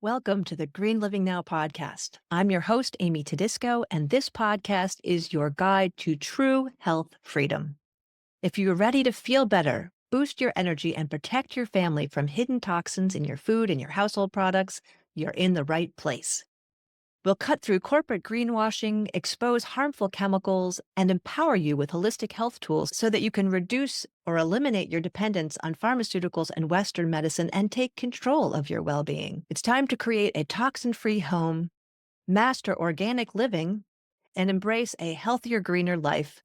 Welcome to the Green Living Now podcast. I'm your host, Amy Todisco, and this podcast is your guide to true health freedom. If you're ready to feel better, boost your energy, and protect your family from hidden toxins in your food and your household products, you're in the right place. We'll cut through corporate greenwashing, expose harmful chemicals, and empower you with holistic health tools so that you can reduce or eliminate your dependence on pharmaceuticals and Western medicine and take control of your well-being. It's time to create a toxin-free home, master organic living, and embrace a healthier, greener life.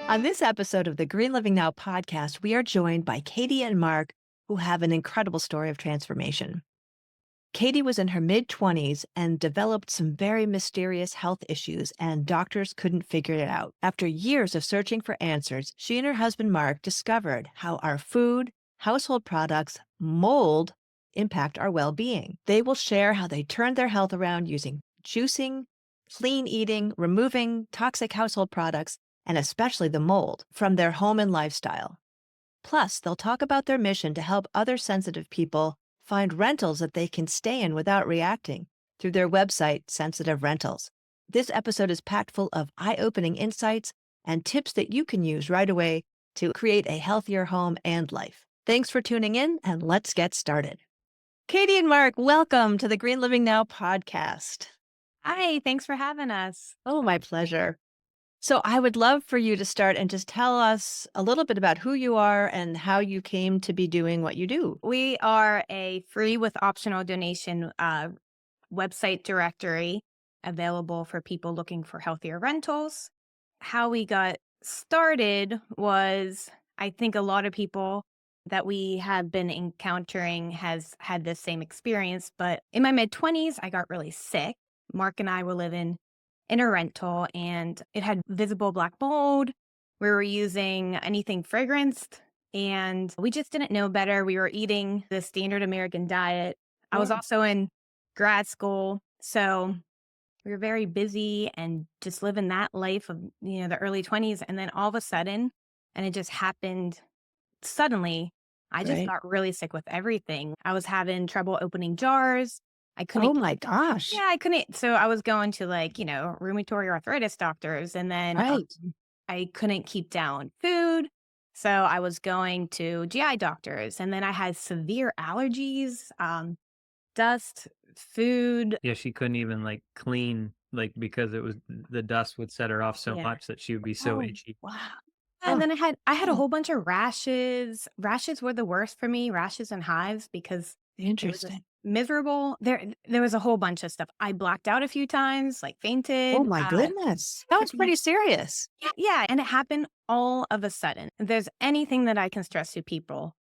On this episode of the Green Living Now podcast, we are joined by Katy and Mark, who have an incredible story of transformation. Katy was in her mid-20s and developed some very mysterious health issues, and doctors couldn't figure it out. After years of searching for answers, she and her husband Mark discovered how our food, household products, mold impact our well-being. They will share how they turned their health around using juicing, clean eating, removing toxic household products, and especially the mold from their home and lifestyle. Plus, they'll talk about their mission to help other sensitive people find rentals that they can stay in without reacting through their website, Sensitive Rentals. This episode is packed full of eye-opening insights and tips that you can use right away to create a healthier home and life. Thanks for tuning in, and let's get started. Katy and Mark, welcome to the Green Living Now podcast. Hi, thanks for having us. Oh, my pleasure. So I would love for you to start and just tell us a little bit about who you are and how you came to be doing what you do. We are a free with optional donation website directory available for people looking for healthier rentals. How we got started was, I think a lot of people that we have been encountering has had this same experience, but in my mid-20s, I got really sick. Mark and I were living in a rental and it had visible black mold. We were using anything fragranced and we just didn't know better. We were eating the standard American diet. I was Yeah. also in grad school. So we were very busy and just living that life of, the early 20s. And then all of a sudden, and it just happened suddenly, I just Right. got really sick with everything. I was having trouble opening jars. I Oh couldn't my gosh. yeah, I couldn't. So I was going to rheumatoid arthritis doctors and then Right. I couldn't keep down food. So I was going to GI doctors and then I had severe allergies, dust, food. Yeah, she couldn't even, clean, because it was the dust would set her off so Yeah. much that she would be so Oh, itchy. wow. And Oh, then I had a oh, whole bunch of rashes. Rashes were the worst for me, rashes and hives because it was just interesting. miserable. There was a whole bunch of stuff. I blacked out a few times, like Oh fainted. my goodness. That was pretty serious. Yeah, and it happened all of a sudden. If there's anything that I can stress to people,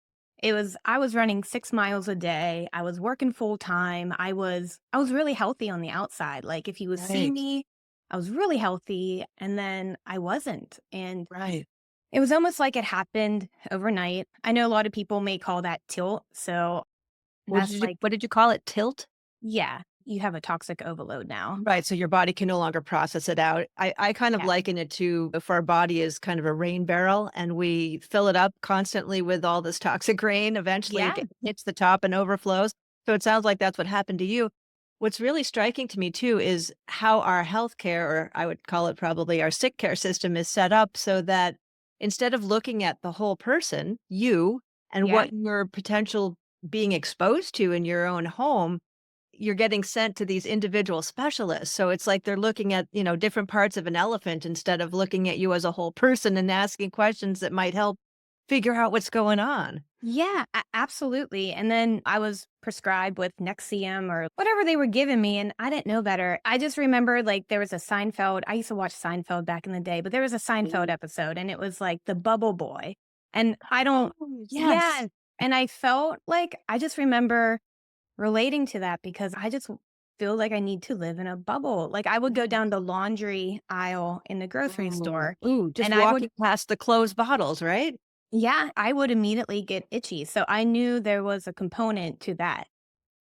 I was running 6 miles a day. I was working full time. I was really healthy on the outside. Like if you would see Right. me, I was really healthy and then I wasn't. And Right. it was almost like it happened overnight. I know a lot of people may call that tilt. So that's like, What did you call it? Tilt? yeah, you have a toxic overload now. Right. So your body can no longer process it out. I kind of Yeah. liken it to if our body is kind of a rain barrel and we fill it up constantly with all this toxic rain, eventually Yeah. hits the top and overflows. So it sounds like that's what happened to you. What's really striking to me too is how our healthcare, or I would call it probably our sick care system, is set up so that instead of looking at the whole person, you and Yeah. what your potential being exposed to in your own home, you're getting sent to these individual specialists. So it's like they're looking at, different parts of an elephant instead of looking at you as a whole person and asking questions that might help figure out what's going on. Yeah, absolutely. And then I was prescribed with Nexium or whatever they were giving me, and I didn't know better. I just remember like there was a Seinfeld. I used to watch Seinfeld back in the day, but there was a Seinfeld Mhm. episode, and it was like the Bubble Boy. And I don't, Oh, yes. yeah. And I felt like I just remember relating to that because I just feel like I need to live in a bubble. Like I would go down the laundry aisle in the grocery Oh, store, ooh, just and I would walking past the closed bottles, right? yeah, I would immediately get itchy. So I knew there was a component to that.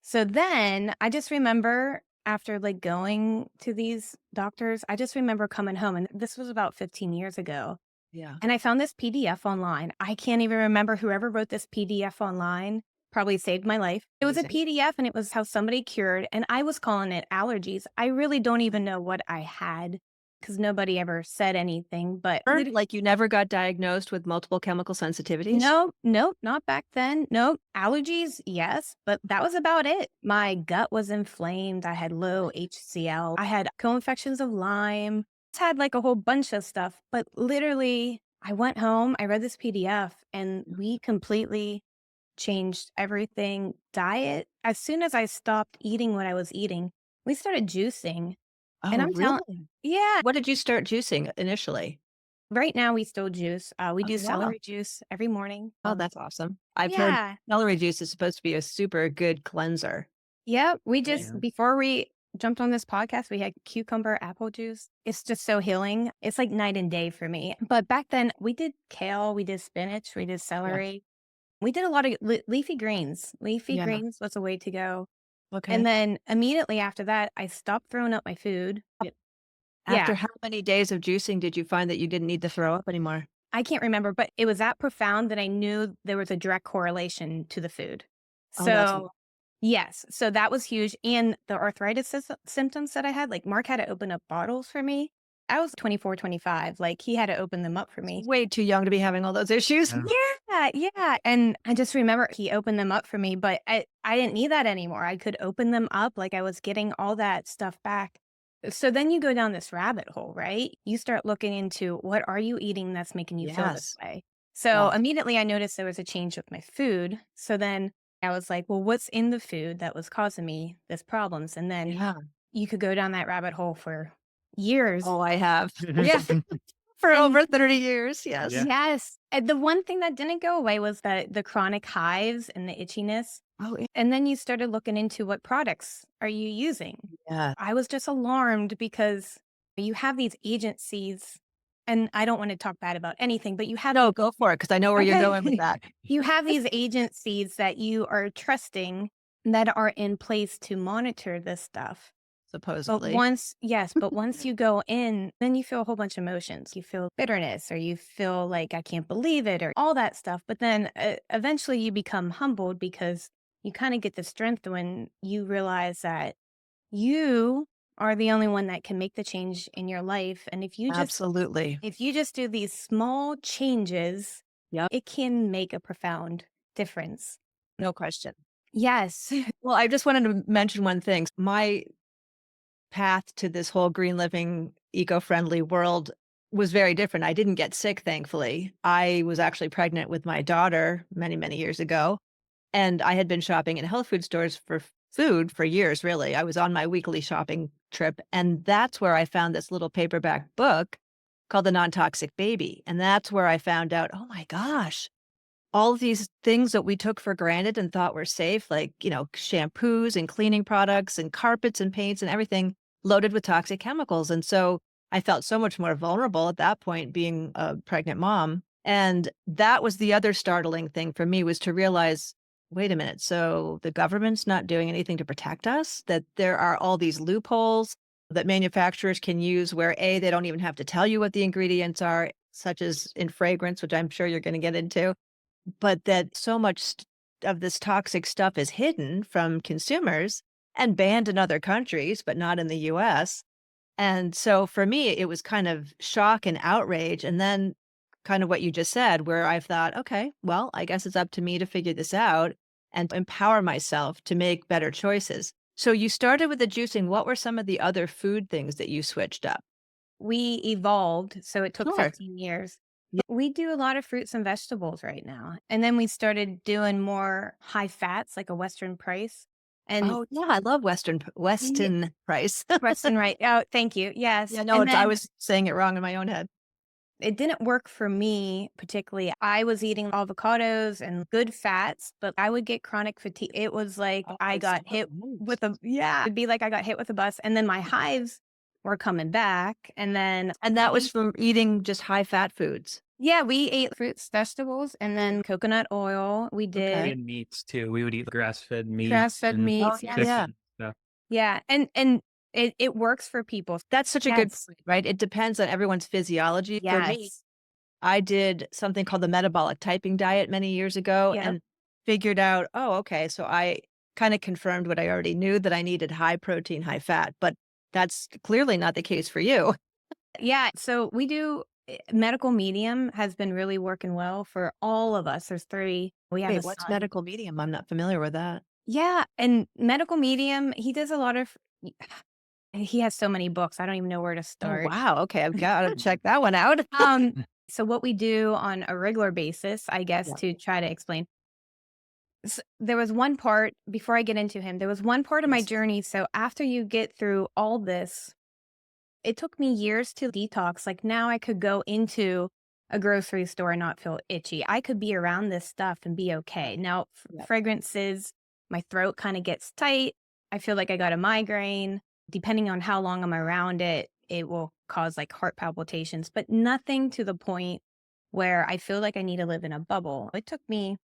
So then I just remember after like going to these doctors, I just remember coming home and this was about 15 years ago. Yeah. And I found this PDF online. I can't even remember whoever wrote this PDF online, probably saved my life. It was a Amazing. PDF and it was how somebody cured, and I was calling it allergies. I really don't even know what I had because nobody ever said anything, but Like you never got diagnosed with multiple chemical sensitivities? no, nope, not back then. Nope. Allergies, yes, but that was about it. My gut was inflamed. I had low HCl. I had co-infections of Lyme. Had like a whole bunch of stuff, but literally I went home, I read this PDF, and we completely changed everything. Diet. As soon as I stopped eating what I was eating, we started juicing. And Oh, I'm telling, really? yeah, What did you start juicing initially? right now we still juice. We Oh, do wow. celery juice every morning. Oh, that's awesome. I've heard Yeah. celery juice is supposed to be a super good cleanser. Yeah, we Yeah. just before we jumped on this podcast, we had cucumber apple juice. It's just so healing. It's like night and day for me. But back then, we did kale, we did spinach, we did Yeah. celery. We did a lot of leafy greens. Leafy Yeah. greens was a way to go. And Okay. then immediately after that, I stopped throwing up my food. After Yeah, how many days of juicing did you find that you didn't need to throw up anymore? I can't remember, but it was that profound that I knew there was a direct correlation to the food. Oh, that's So yes, so that was huge, and the arthritis symptoms that I had, like, Mark had to open up bottles for me. I was 24, 25, like, he had to open them up for me. way too young to be having all those issues. Yeah. Yeah, yeah, and I just remember he opened them up for me, but I didn't need that anymore. I could open them up, like, I was getting all that stuff back. So then you go down this rabbit hole, right? You start looking into what are you eating that's making you feel this Yes. way? So Yes. immediately I noticed there was a change with my food. So then I was like, well, what's in the food that was causing me this problems? And then Yeah. you could go down that rabbit hole for years. Oh, I have. Yeah. For And over 30 years. Yes. Yeah. yes. And the one thing that didn't go away was the chronic hives and the itchiness. Oh, And then you started looking into what products are you using? yeah. I was just alarmed because you have these agencies, and I don't want to talk bad about anything, but you have No, go for it because I know where you're going with okay. that, You have these agencies that you are trusting that are in place to monitor this stuff. But supposedly. once, yes, but once you go in, then you feel a whole bunch of emotions. You feel bitterness, or you feel like I can't believe it, or all that stuff. But then eventually you become humbled because you kind of get the strength when you realize that you are the only one that can make the change in your life. And Absolutely. if you just do these small changes, Yep. it can make a profound difference. No question. Yes. Well, I just wanted to mention one thing. My path to this whole green living, eco-friendly world was very different. I didn't get sick, thankfully. I was actually pregnant with my daughter many, many years ago, and I had been shopping in health food stores for food for years, really. I was on my weekly shopping trip, and that's where I found this little paperback book called The Non-Toxic Baby, and that's where I found out, oh my gosh, all of these things that we took for granted and thought were safe, like, shampoos and cleaning products and carpets and paints and everything loaded with toxic chemicals. And so I felt so much more vulnerable at that point being a pregnant mom. And that was the other startling thing for me was to realize, wait a minute, so the government's not doing anything to protect us, that there are all these loopholes that manufacturers can use where A, they don't even have to tell you what the ingredients are, such as in fragrance, which I'm sure you're going to get into, but that so much of this toxic stuff is hidden from consumers and banned in other countries, but not in the US. And so for me, it was kind of shock and outrage. And then kind of what you just said, where I thought, okay, well, I guess it's up to me to figure this out and empower myself to make better choices. So you started with the juicing. What were some of the other food things that you switched up? We evolved, so it took Sure. 15 years. Yeah. We do a lot of fruits and vegetables right now. And then we started doing more high fats, like a Western price. And Oh, yeah, I love Ye Weston price. Western right. Oh, thank you. Yes. Yeah, no, And I then was saying it wrong in my own head. it didn't work for me particularly. I was eating avocados and good fats, but I would get chronic fatigue. It was like Oh, I it's so got hit right. with a yeah, it'd be like I got hit with a bus, and then my hives were coming back, and then And that was from eating just high-fat foods. yeah, we ate fruits, vegetables, and then coconut oil. We did Okay. And meats too. We would eat grass-fed meat grass-fed and Oh, meats. yeah, chicken Yes. yeah. and stuff. Yeah, and it works for people. That's such a good Yes. point, right? It depends on everyone's physiology. For me, Yes. I did something called the metabolic typing diet many years ago, Yep. and figured out, oh, okay, so I kind of confirmed what I already knew that I needed high protein, high fat, but that's clearly not the case for you. Yeah, so we do medical medium has been really working well for all of us. There's 3. We have a Wait, what's son. medical medium? I'm not familiar with that. Yeah, and medical medium, he does a lot of he has so many books. I don't even know where to Oh, start. wow. Okay, I've got to check that one out. So what we do on a regular basis, I guess, Yeah. to try to explain, there was one part before I get into him, there was one part of my Yes. journey. So after you get through all this, it took me years to detox. Like now I could go into a grocery store and not feel itchy. I could be around this stuff and be okay. Now, Yep. fragrances, my throat kind of gets tight. I feel like I got a migraine. Depending on how long I'm around it, it will cause like heart palpitations, but nothing to the point where I feel like I need to live in a bubble. It took me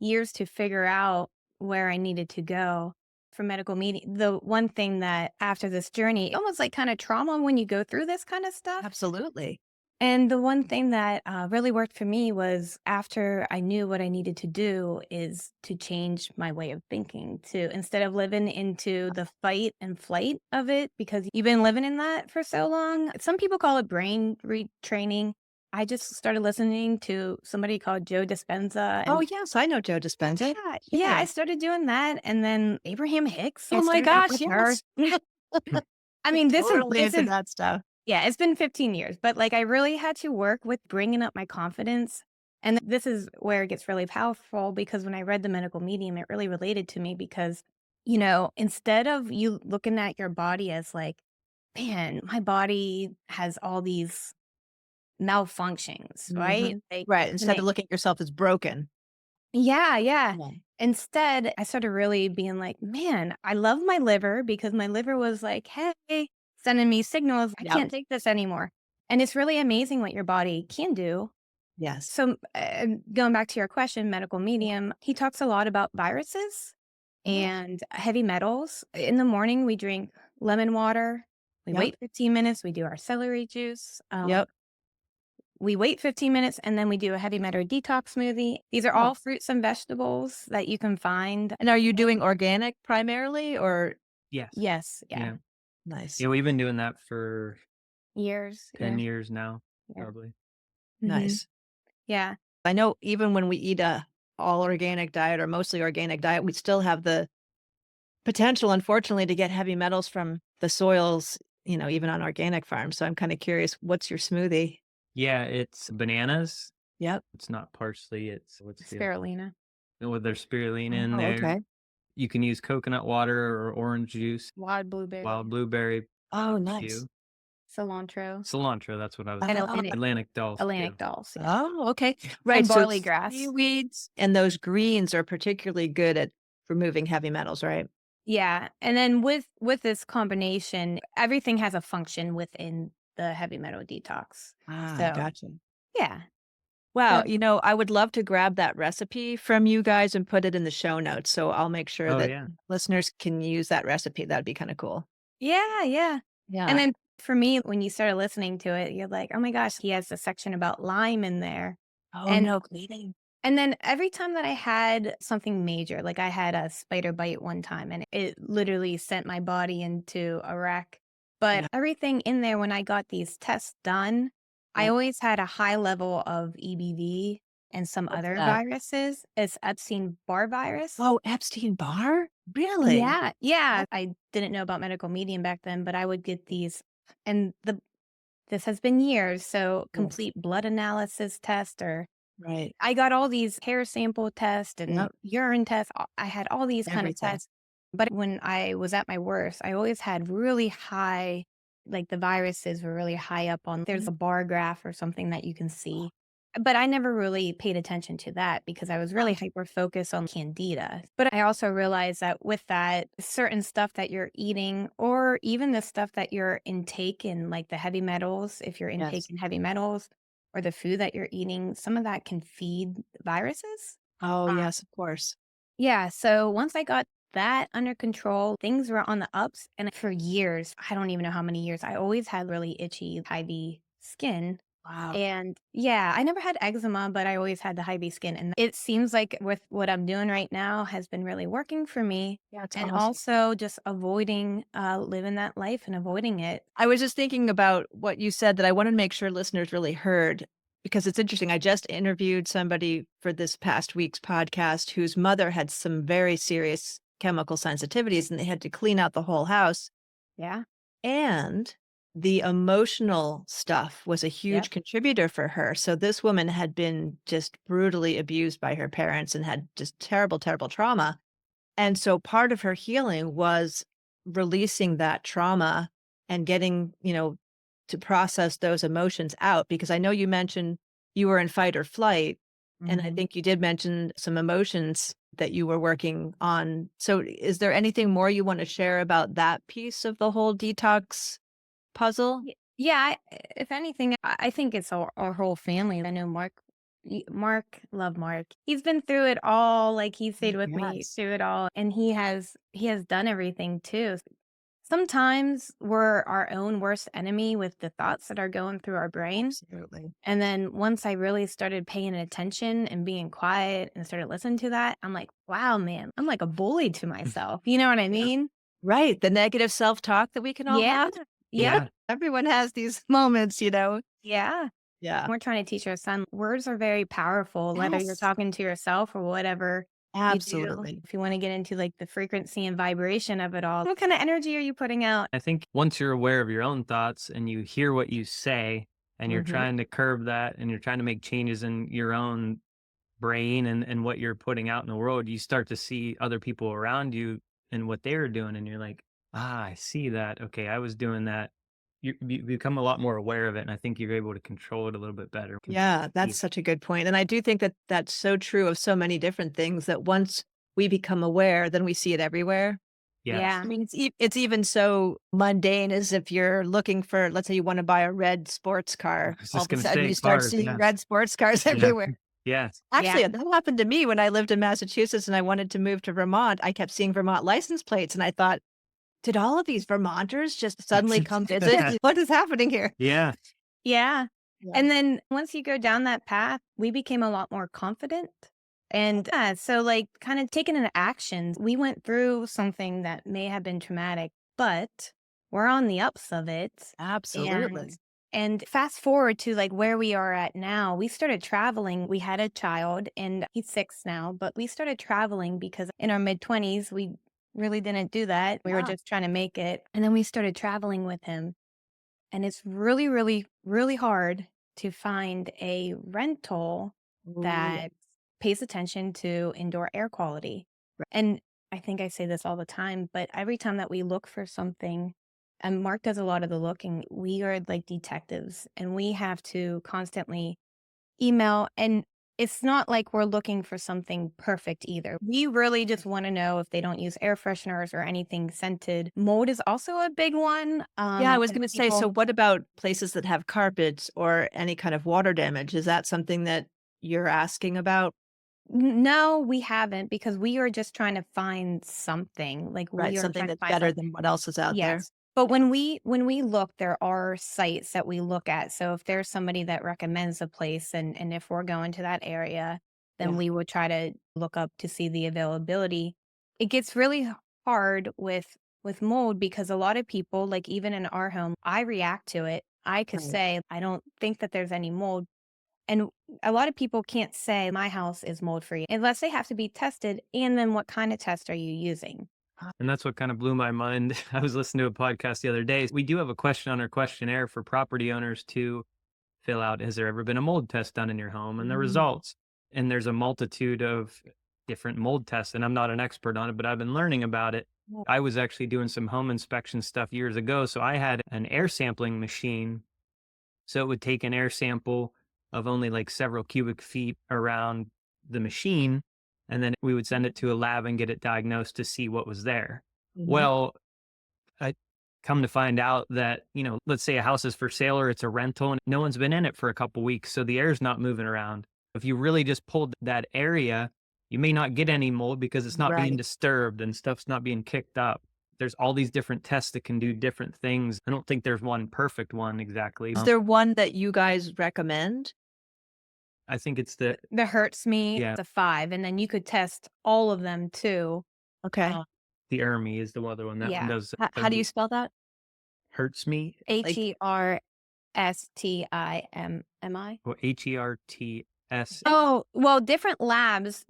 years to figure out where I needed to go for medical meeting. The one thing that after this journey, almost like kind of trauma when you go through this kind of stuff. Absolutely. And the one thing that really worked for me was after I knew what I needed to do is to change my way of thinking, to instead of living into the fight and flight of it, because you've been living in that for so long. Some people call it brain retraining. I just started listening to somebody called Joe Dispenza. Oh, And yes, I know Joe Dispenza. yeah, I Yeah. started doing that. And then Abraham Hicks, I Oh my started up gosh, with her. yes. I mean, Totally this into is that stuff. yeah, it's been 15 years, but, like, I really had to work with bringing up my confidence, and this is where it gets really powerful because when I read The Medical Medium, it really related to me because, instead of you looking at your body as like, "Man, my body has all these malfunctions," right? Mhm. Like, Right, and instead of looking at yourself as broken. yeah, yeah. Yeah. Instead, I started really being like, "Man, I love my liver," because my liver was like, "Hey," sending me signals, "I Yep. can't take this anymore." And it's really amazing what your body can do. Yes. So, going back to your question, medical medium, he talks a lot about viruses Oh. and heavy metals. In the morning, we drink lemon water. We Yep. wait 15 minutes. We do our celery juice. Yep. We wait 15 minutes and then we do a heavy metal detox smoothie. These are Oh. all fruits and vegetables that you can find. And are you doing organic primarily or Yes. Yes, yeah. Yeah. nice, Yeah, we've been doing that for Years, 10 yeah, years now, yeah. probably. Mhm. nice. Yeah. I know even when we eat a all organic diet or mostly organic diet, we still have the potential, unfortunately, to get heavy metals from the soils, even on organic farms. So I'm kind of curious, what's your smoothie? Yeah, it's bananas. Yep. It's not parsley, it's what's the Spirulina, with their spirulina in Oh, there. okay. You can use coconut water or orange juice, wild blueberry, wild blueberry, Oh, up to nice. you. cilantro, Cilantro, that's what I was and thinking. Oh, Atlantic Dulls too. Atlantic dulse, yeah, oh, okay. Right. and So barley grass. seaweeds and those greens are particularly good at removing heavy metals, right? Yeah, and then with this combination, everything has a function within the heavy metal detox. Ah, So, gotcha. yeah. Wow, So I would love to grab that recipe from you guys and put it in the show notes. So I'll make sure Oh, that yeah. listeners can use that recipe. That'd be kind of cool. yeah, yeah. And Yeah. then for me, when you started listening to it, you're like, "Oh my gosh, he has a section about lime in there." Oh, And no kidding. and then every time that I had something major, like I had a spider bite one time and it literally sent my body into a wreck. But Yeah. everything in there, when I got these tests done, I Yep. always had a high level of EBV and some What's other that? viruses. It's Epstein-Barr virus. Oh, Epstein-Barr? Really? Yeah, Oh, yeah. I didn't know about medical medium back then, but I would get these, and this has been years. So yes. complete blood analysis test, or Right. I got all these hair sample tests and Yep. urine tests. I had all these kind of Everything. tests. But when I was at my worst, I always had really high, like the viruses were really high up on, there's a bar graph or something that you can see. But I never really paid attention to that because I was really Oh, hyper focused on candida. But I also realized that with that, certain stuff that you're eating, or even the stuff that you're intaking, like the heavy metals, if you're yes. intaking heavy metals, or the food that you're eating, some of that can feed viruses. Oh, Uh, yes, of course. yeah. So once I got that under control, things were on the ups. And for years, I don't even know how many years, I always had really itchy, high skin. Wow. And yeah, I never had eczema, but I always had the high B skin. And it seems like with what I'm doing right now has been really working for me. Yeah, it's And awesome. also just avoiding living that life and avoiding it. I was just thinking about what you said that I wanted to make sure listeners really heard because it's interesting. I just interviewed somebody for this past week's podcast whose mother had some very serious chemical sensitivities and they had to clean out the whole house. Yeah. And the emotional stuff was a Yep. huge contributor for her. So this woman had been just brutally abused by her parents and had just terrible, terrible trauma. And so part of her healing was releasing that trauma and getting, to process those emotions out. Because I know you mentioned you were in fight or flight. And I Mhm. think you did mention some emotions that you were working on. So is there anything more you want to share about that piece of the whole detox puzzle? Yeah, if anything, I think it's our whole family. I know Mark, love Mark. He's been through it all. Like he stayed with me Yes, through it all, and he has done everything too. Sometimes we're our own worst enemy with the thoughts that are going through our brain. absolutely. And then once I really started paying attention and being quiet and started listening to that, I'm like, wow, man, I'm like a bully to myself. You know what I Yeah. mean? Right. The negative self-talk that we can all Yeah. have. Yep. Yeah. Everyone has these moments. Yeah. Yeah. We're trying to teach our son words are very powerful, whether you're Yes. talking to yourself or whatever you do. Absolutely. If you want to get into like the frequency and vibration of it all, what kind of energy are you putting out? I think once you're aware of your own thoughts and you hear what you say and you're Hmm. trying to curb that and you're trying to make changes in your own brain and what you're putting out in the world, you start to see other people around you and what they're doing. And you're like, I see that. Okay, I was doing that. You become a lot more aware of it. And I think you're able to control it a little bit better. Yeah, that's Yeah. such a good point, and I do think that that's so true of so many different things that once we become aware, then we see it everywhere. Yes. I Yeah. mean, it's even so mundane as if you're looking for let's say you wanna buy a red sports I car, was all just of a going to sudden say you start cars. seeing Yes. red sports cars Yeah. everywhere. Yes. Yeah. Actually, that happened to me when I lived in Massachusetts and I wanted to move to Vermont. I kept seeing Vermont license plates, and I thought, "Did all of these Vermonters just suddenly come visit? What is happening here?" Yeah. Yeah. Yeah. And then once you go down that path, we became a lot more confident. And yeah, so like kind of taking an action, we went through something that may have been traumatic, but we're on the ups of it. And Absolutely. and fast forward to like where we are at now, we started traveling. We had a child and he's 6 now, but we started traveling because in our mid 20s, we really didn't do that. We were Yeah. just trying to make it. And then we started traveling with him. And it's really, really, really hard to find a rental Ooh, yeah. that pays attention to indoor air quality. And I think I say this all the time, but every time that we look for something, and Mark does a lot of the looking, we are like detectives and we have to constantly email. And it's not like we're looking for something perfect either. We really just want to know if they don't use air fresheners or anything scented. Mold is also a big one. Yeah, I was And gonna say, so people what about places that have carpets or any kind of water damage? Is that something that you're asking about? No, we haven't because we are just trying to find something. Like Right, we are something trying to that's find better something. than what else is out there? Yes. But when we look, there are sites that we look at. So if there's somebody that recommends a place and if we're going to that area, then Yeah, we would try to look up to see the availability. It gets really hard with mold because a lot of people, like even in our home, I react to it. I could right. say, I don't think that there's any mold. And a lot of people can't say my house is mold free unless they have to be tested. And then what kind of test are you using? And that's what kind of blew my mind. I was listening to a podcast the other day. We do have a question on our questionnaire for property owners to fill out. Has there ever been a mold test done in your home? And the Mm, results. And there's a multitude of different mold tests. And I'm not an expert on it, but I've been learning about it. yeah. I was actually doing some home inspection stuff years ago. So I had an air sampling machine. So it would take an air sample of only like several cubic feet around the machine. And then we would send it to a lab and get it diagnosed to see what was there. Mhm. Well, I come to find out that, let's say a house is for sale or it's a rental and no one's been in it for a couple weeks. So the air's not moving around. If you really just pulled that area, you may not get any mold because it's not being Right. disturbed and stuff's not being kicked up. there's all these different tests that can do different things. I don't think there's one perfect one exactly. Is there one that you guys recommend? I think it's the The hurts me, yeah, the 5, and then you could test all of them too. Okay. Uh, the ERMI is the other one. That one yeah. How do you spell that? hurts me. Like, HERSTIMMI. Or HERTS. Oh, well, different labs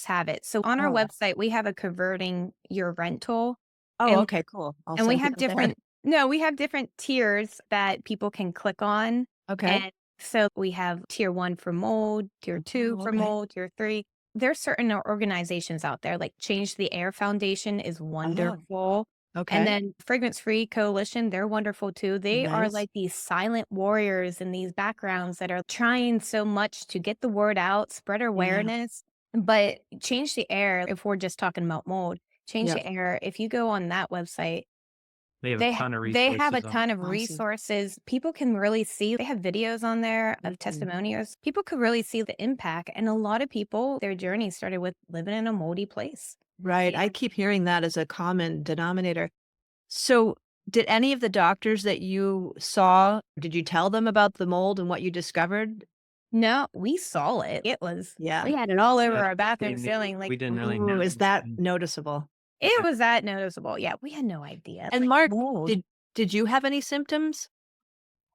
have it. So on our oh, website, we have a converting your rental, oh, and okay, cool. I'll and we send have it there. we have different tiers that people can click on. Okay. And so we have tier 1 for mold, tier 2 Oh, for okay. mold, tier 3. There's certain organizations out there, like Change the Air Foundation is wonderful. And Okay. then Fragrance Free Coalition, they're wonderful too. They are Nice. like these silent warriors in these backgrounds that are trying so much to get the word out, spread awareness. But Change the Air, if we're just talking about mold, Change Yep. the Air, if you go on that website, They have a ton of they have a resources on. ton of Awesome. resources. People can really see. They have videos on there of Mhm. testimonials. People could really see the impact. And a lot of people, their journey started with living in a moldy place. Right. I keep hearing that as a common denominator. So, did any of the doctors that you saw, did you tell them about the mold and what you discovered? No, we saw it. Yeah. We had it all over Yeah, our bathroom they knew. ceiling. Like, We didn't really Ooh, know. is that noticeable? it was that noticeable. Yeah, we had no idea. And Like, Mark, mold. did you have any symptoms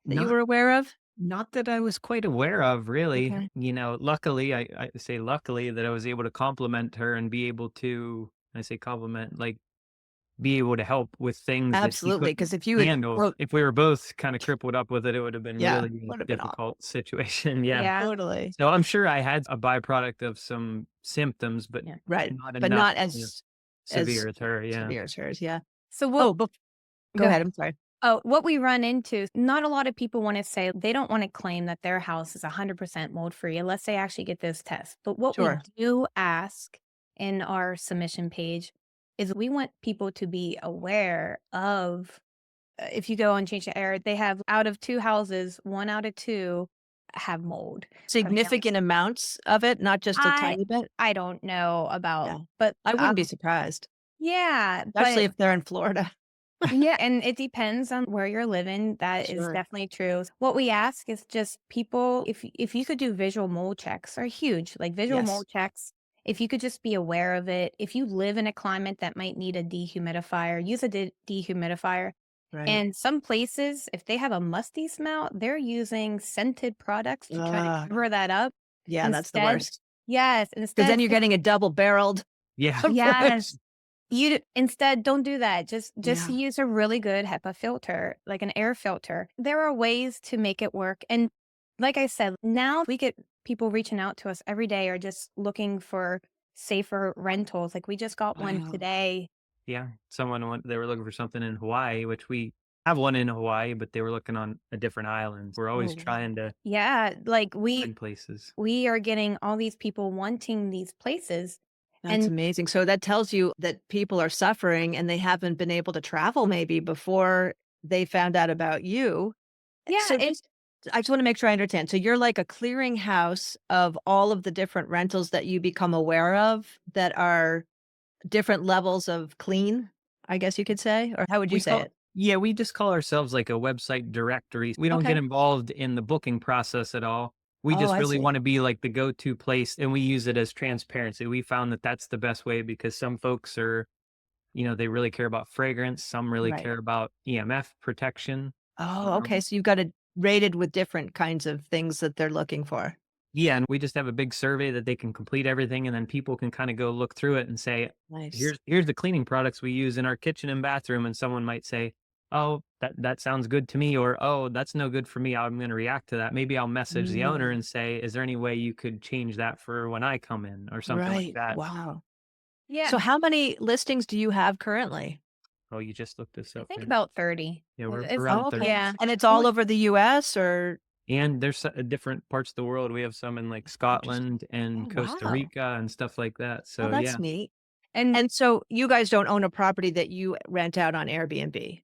that you Not were aware of? not that I was quite aware of, really. Okay. Luckily, I say luckily that I was able to compliment her and be able to, I say compliment, like be able to help with things that she Absolutely, couldn't because if you had handle. If we were both kind of crippled up with it, it would have been yeah, really would have been awful. difficult situation. Yeah. Yeah. Totally. So I'm sure I had a byproduct of some symptoms, but Yeah. Right. not But enough not as severe as her. Yeah. severe as hers, yeah. So what? Oh, go ahead, I'm sorry. Oh, what we run into, not a lot of people want to say they don't want to claim that their house is 100% mold free unless they actually get those tests. But what we Sure. do ask in our submission page is we want people to be aware of if you go and change the air, they have out of 2 houses, 1 out of 2 have mold. Significant amounts of it, not just a I tiny bit? I don't know Yeah. about, but I wouldn't be surprised, yeah, especially but if they're in Florida. yeah, and it depends on where you're living. That is Sure. definitely true. What we ask is just people, if you could do visual mold checks are huge, like visual Yes. mold checks. If you could just be aware of it. If you live in a climate that might need a dehumidifier, use a dehumidifier. Right. And some places, if they have a musty smell, they're using scented products to try to Ugh. cover that up. Yeah, that's the Instead, worst. yes, Because then instead, you're getting a double-barreled Yeah. yes. Instead, don't do that. Just Yeah. use a really good HEPA filter, like an air filter. There are ways to make it work. And like I said, now we get people reaching out to us every day or just looking for safer rentals. Like we just got one Wow. today. Yeah. They were looking for something in Hawaii, which we have one in Hawaii, but they were looking on a different island. We're always Oh, wow. trying to Yeah, like find places. we are getting all these people wanting these places. That's And amazing. So that tells you that people are suffering and they haven't been able to travel maybe before they found out about you. yeah, So I just want to make sure I understand. So you're like a clearinghouse of all of the different rentals that you become aware of that are different levels of clean, I guess you could say? Or how would you We say call it? Yeah, we just call ourselves like a website directory. We don't Okay. get involved in the booking process at all. We Oh, just I really see. want to be like the go-to place, and we use it as transparency. We found that that's the best way because some folks are, they really care about fragrance. Some really Right. care about EMF protection. Oh, okay. So you've got it rated with different kinds of things that they're looking for. Yeah, and we just have a big survey that they can complete everything, and then people can kind of go look through it and say, Nice. here's the cleaning products we use in our kitchen and bathroom, and someone might say, oh, that sounds good to me, or oh, that's no good for me. I'm going to react to that. Maybe I'll message the owner Mm, and say, is there any way you could change that for when I come in, or something like right. that. Wow. yeah, So how many listings do you have currently? Oh, you just looked this I up, think right? about 30. Yeah, we're It's, around Oh, 30. okay. yeah. And it's all over the US or And there's different parts of the world. We have some in like interesting. Scotland and Oh, Costa wow. Rica and stuff like that. Oh, So that's yeah. neat. And And so you guys don't own a property that you rent out on Airbnb?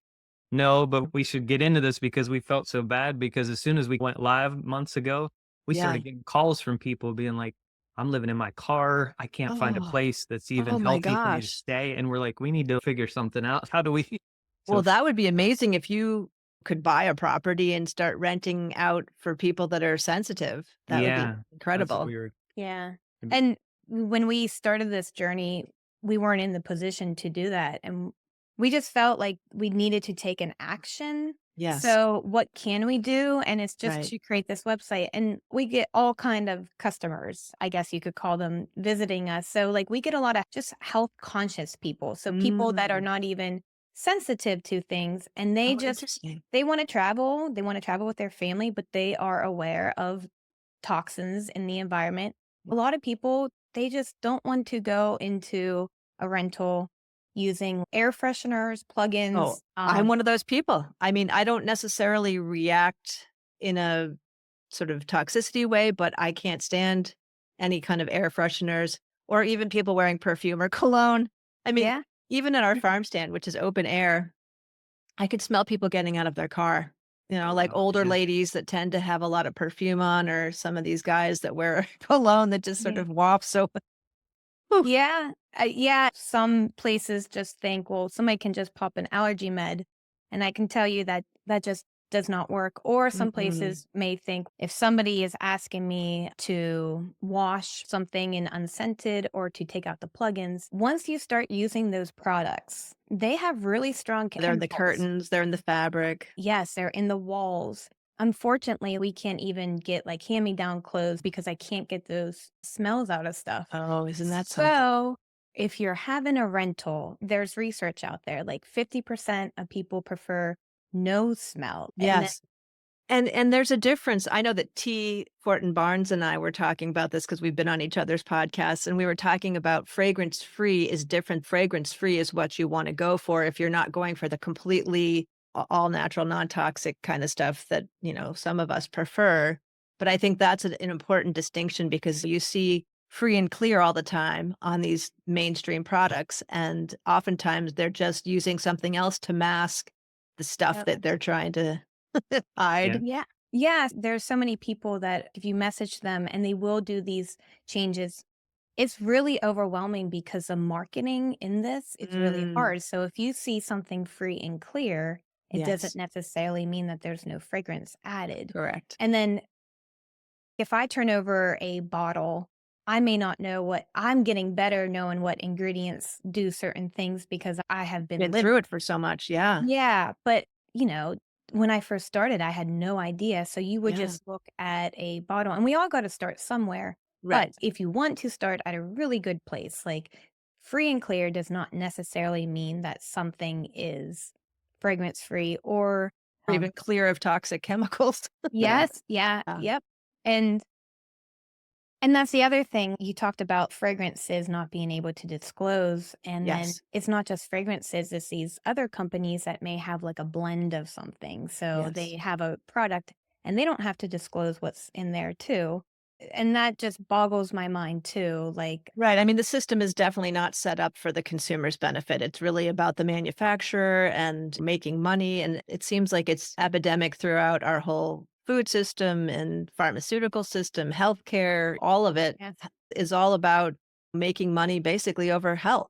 No, but we should get into this because we felt so bad because as soon as we went live months ago, we Yeah. started getting calls from people being like, I'm living in my car. I can't find a Oh, place that's even oh my healthy for me to gosh. stay. And we're like, we need to figure something out. How do we? So Well, that would be amazing if you could buy a property and start renting out for people that are sensitive. That would be yeah, that's what incredible. we were. Yeah. And when we started this journey, we weren't in the position to do that. And we just felt like we needed to take an action. Yes, So what can we do? And it's just right. to create this website. And we get all kind of customers, I guess you could call them, visiting us. So like we get a lot of just health conscious people. So people that are Mm. not even sensitive to things and Oh, interesting. they want to travel. They want to travel with their family, but they are aware of toxins in the environment. A lot of people, they just don't want to go into a rental using air fresheners, Oh, plugins. I'm one of those people. I mean, I don't necessarily react in a sort of toxicity way, but I can't stand any kind of air fresheners or even people wearing perfume or cologne. I mean, Yeah. even at our farm stand, which is open air, I could smell people getting out of their car. Like Oh, older yeah. ladies that tend to have a lot of perfume on, or some of these guys that wear cologne that just sort Yeah. of wafts. So, whew, Yeah. Yeah. Some places just think, well, somebody can just pop an allergy med. And I can tell you that that just does not work. Or some mm-mm. places may think if somebody is asking me to wash something in unscented or to take out the plugins, once you start using those products, they have really strong They're in the chemicals. curtains, they're in the fabric. Yes, they're in the walls. Unfortunately, we can't even get like hand-me-down clothes because I can't get those smells out of stuff. Oh, isn't that something? So, if you're having a rental, there's research out there, like 50% of people prefer no smell. And then Yes. And there's a difference. I know that T. Fortin Barnes and I were talking about this because we've been on each other's podcasts, and we were talking about fragrance free is different. Fragrance free is what you want to go for if you're not going for the completely all natural, non-toxic kind of stuff that, some of us prefer. But I think that's an important distinction because you see free and clear all the time on these mainstream products. And oftentimes they're just using something else to mask the stuff Yep. that they're trying to hide. Yeah. Yeah. Yeah, there's so many people that if you message them and they will do these changes, it's really overwhelming because the marketing in this is really Mm, hard. So if you see something free and clear, it doesn't yes, necessarily mean that there's no fragrance added. correct. And then if I turn over a bottle, I may not know what I'm getting better knowing what ingredients do certain things because I have been Been living. through it for so much, yeah, Yeah, but, when I first started, I had no idea, so you would yeah, just look at a bottle and we all gotta start somewhere, but right. if you want to start at a really good place, like, free and clear does not necessarily mean that something is fragrance-free or, Or even clear of toxic chemicals. yes, yeah, Yeah. yep, and that's the other thing. You talked about fragrances not being able to disclose, and then Yes, it's not just fragrances, it's these other companies that may have like a blend of something. So they yes. have a product and they don't have to disclose what's in there too. And that just boggles my mind too. Like, Right, I mean, the system is definitely not set up for the consumer's benefit. It's really about the manufacturer and making money, and it seems like it's epidemic throughout our whole food system and pharmaceutical system, healthcare, all of it yeah, is all about making money basically over health.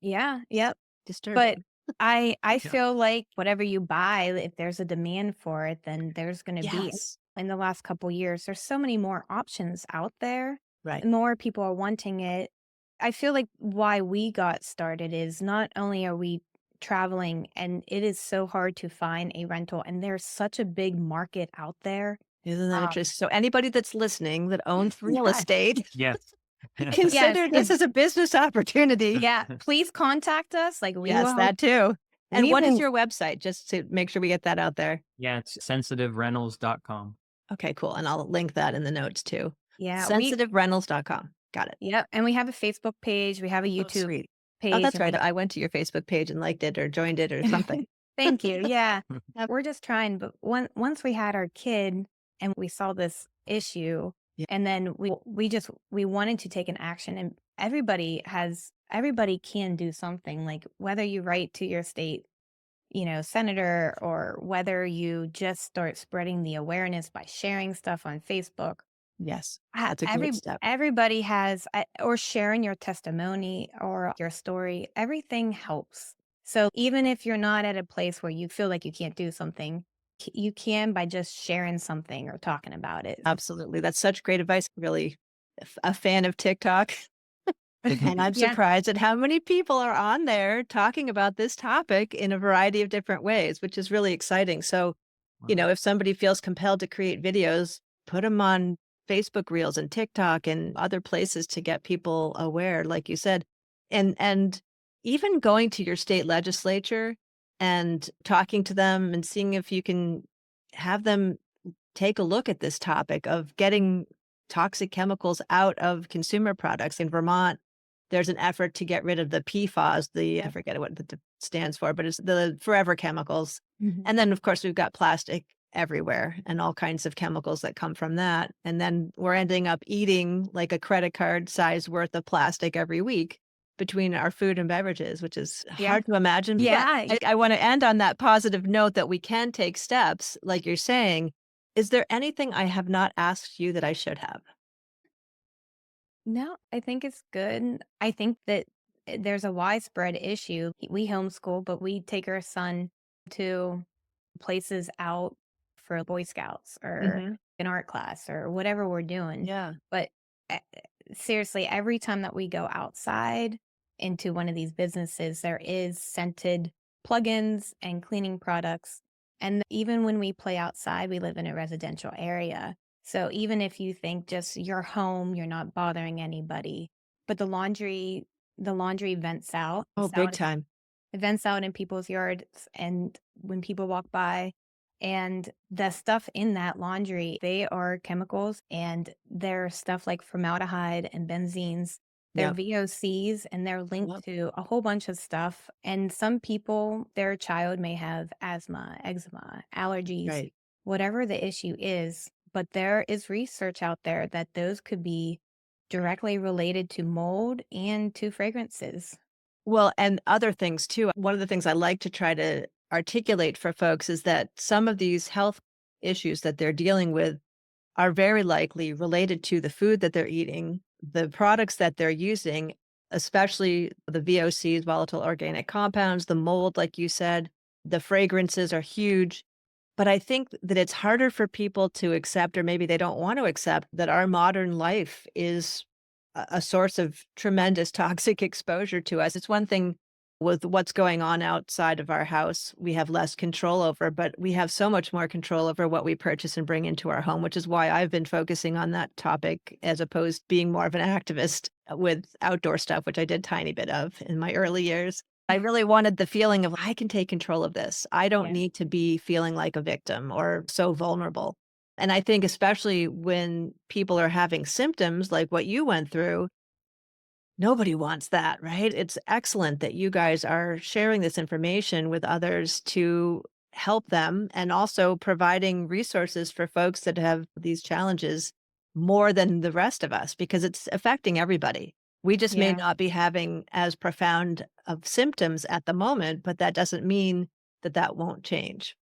yeah, yep. But Disturbing. I Yeah. feel like whatever you buy, if there's a demand for it, then there's gonna be Yes. in the last couple years, there's so many more options out there. Right. More people are wanting it. I feel like why we got started is not only are we traveling and it is so hard to find a rental and there's such a big market out there. Isn't that Um, interesting? So anybody that's listening that owns real yes, estate, Yes. yes, consider this as a business opportunity. yeah, please contact us. Like Yes, that too. And we what is will, your website? Just to make sure we get that out there. Yeah, it's sensitiverentals.com. Okay, cool. And I'll link that in the notes too. yeah, Sensitiverentals.com. Got it. yep, and we have a Facebook page, we have a Oh, YouTube sweet. Oh, page, that's and right. I went to your Facebook page and liked it or joined it or something. thank you, yeah. Yep. We're just trying, but once we had our kid and we saw this issue, Yeah. and then we wanted to take an action, and everybody can do something, like, whether you write to your state, senator, or whether you just start spreading the awareness by sharing stuff on Facebook. Yes. That's a great step. Everybody has, or sharing your testimony or your story, everything helps. So even if you're not at a place where you feel like you can't do something, you can by just sharing something or talking about it. Absolutely. That's such great advice. Really a fan of TikTok. And I'm Yeah. surprised at how many people are on there talking about this topic in a variety of different ways, which is really exciting. So, Wow. if somebody feels compelled to create videos, put them on Facebook Reels and TikTok and other places to get people aware, like you said. And even going to your state legislature and talking to them and seeing if you can have them take a look at this topic of getting toxic chemicals out of consumer products. In Vermont, there's an effort to get rid of the PFAS, I forget what it stands for, but it's the forever chemicals. Mhm. And then, of course, we've got plastic everywhere and all kinds of chemicals that come from that. And then we're ending up eating like a credit card size worth of plastic every week between our food and beverages, which is Yeah. hard to imagine. But Yeah. I want to end on that positive note that we can take steps, like you're saying. Is there anything I have not asked you that I should have? No, I think it's good. I think that there's a widespread issue. We homeschool, but we take our son to places out for Boy Scouts or Mhm. an art class or whatever we're doing. Yeah. But seriously, every time that we go outside into one of these businesses, there is scented plugins and cleaning products. And even when we play outside, we live in a residential area. So even if you think just you're home, you're not bothering anybody, but the laundry vents out. Oh, big time. Events out in people's yards and when people walk by. And the stuff in that laundry, they are chemicals and they're stuff like formaldehyde and benzenes. They're Yep. VOCs and they're linked Yep. to a whole bunch of stuff. And some people, their child may have asthma, eczema, allergies, Right. whatever the issue is. But there is research out there that those could be directly related to mold and to fragrances. Well, and other things too. One of the things I like to try to articulate for folks is that some of these health issues that they're dealing with are very likely related to the food that they're eating, the products that they're using, especially the VOCs, volatile organic compounds, the mold, like you said, the fragrances are huge. But I think that it's harder for people to accept, or maybe they don't want to accept, that our modern life is a source of tremendous toxic exposure to us. It's one thing with what's going on outside of our house, we have less control over, but we have so much more control over what we purchase and bring into our home, which is why I've been focusing on that topic as opposed to being more of an activist with outdoor stuff, which I did tiny bit of in my early years. I really wanted the feeling of I can take control of this. I don't Yeah. need to be feeling like a victim or so vulnerable. And I think especially when people are having symptoms like what you went through, nobody wants that, right? It's excellent that you guys are sharing this information with others to help them and also providing resources for folks that have these challenges more than the rest of us because it's affecting everybody. We just may Yeah. not be having as profound of symptoms at the moment, but that doesn't mean that that won't change.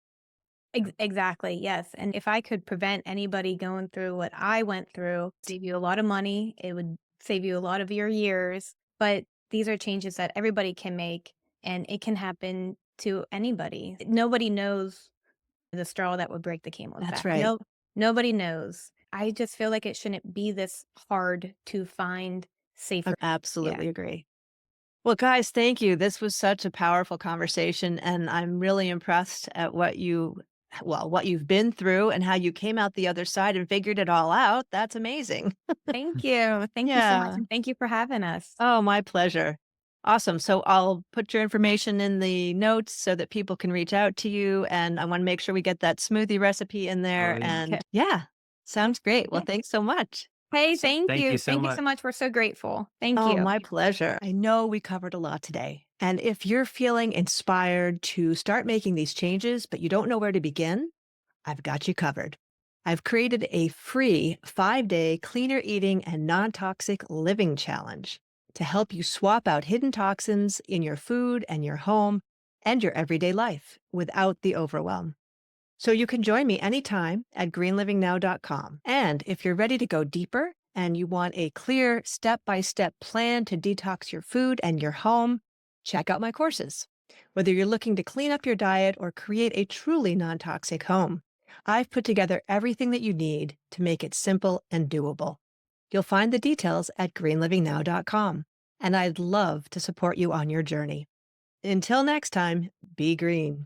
Exactly. Yes. And if I could prevent anybody going through what I went through, save you a lot of money, it would save you a lot of your years. But these are changes that everybody can make and it can happen to anybody. Nobody knows the straw that would break the camel's That's back. right. No, nobody knows. I just feel like it shouldn't be this hard to find I safer. Yeah. absolutely agree. Well, guys, thank you. This was such a powerful conversation, and I'm really impressed at what you've been through and how you came out the other side and figured it all out. That's amazing. Thank you. Thank you so much. Yeah. And thank you for having us. Oh, my pleasure. Awesome. So I'll put your information in the notes so that people can reach out to you. And I want to make sure we get that smoothie recipe in Oh there. yeah. And yeah, sounds great. Well, thanks so much. Hey, So thank thank you you. so Thank you much. so much. We're so grateful. Thank Oh, you. my pleasure. I know we covered a lot today. And if you're feeling inspired to start making these changes, but you don't know where to begin, I've got you covered. I've created a free 5-day cleaner eating and non toxic living challenge to help you swap out hidden toxins in your food and your home and your everyday life without the overwhelm. So you can join me anytime at greenlivingnow.com. And if you're ready to go deeper and you want a clear step-by-step plan to detox your food and your home, check out my courses. Whether you're looking to clean up your diet or create a truly non-toxic home, I've put together everything that you need to make it simple and doable. You'll find the details at greenlivingnow.com, and I'd love to support you on your journey. Until next time, be green.